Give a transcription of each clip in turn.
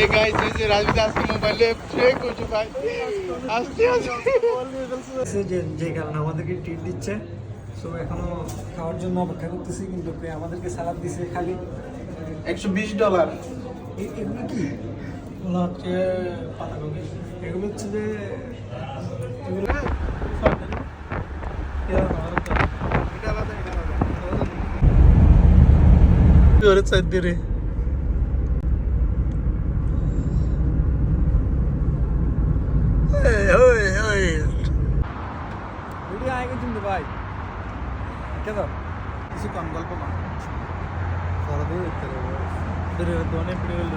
এই গাইস এই যে রাজবিদ আজকে মোবাইলে ট্রেক করে ভাই আস্তে আস্তে যে কারণে আমাদেরকে ট্রিট দিচ্ছে। সো এখনো খাওয়ার জন্য অপেক্ষা করতেছি, কিন্তু আমাদেরকে সালাদ দিছে খালি $120। এগুলো কি? এগুলো হচ্ছে পাতাকপি। এগুলো হচ্ছে যে এগুলো জোরে চাই দিরে ভিডিও আগে কিন্তু ভাই কেন কিছু কম গল্প কম সারাদিন দেখতে হবে দোনে পড়ে গেল।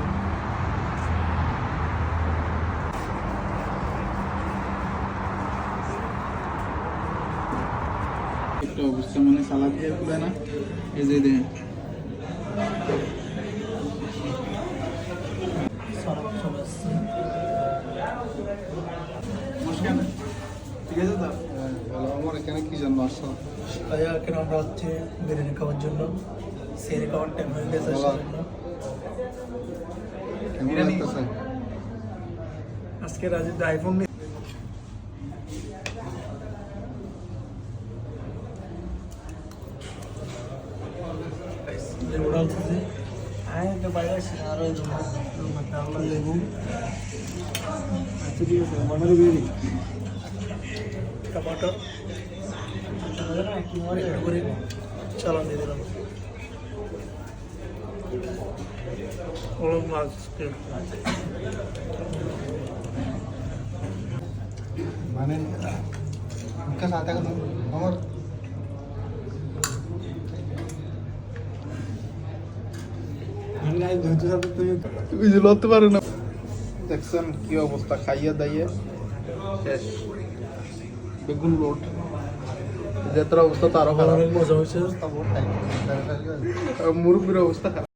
একটা অবস্থা মানে সালাদ দিয়ে খুলে না এই যে দেখেন ঠিক আছে তো আমার এখানে কি জন্য আসছো? এখানে আমরা হচ্ছে বিরিয়ানি খাওয়ার জন্য, সেরে খাওয়ার টাইম হয়ে গেছে বিরিয়ানি আজকে রাজীব আইফোন টমাটো চালান দিয়ে দিলাম মাছ মানে उनका साथ है और তুমি যে লড়তে পারো না দেখছেন কি অবস্থা খাইয়া দাইয়ে শেষ বেগুন লোড যেটার অবস্থা তারও খারাপ মজা হয়েছে মুরব্বীর অবস্থা খারাপ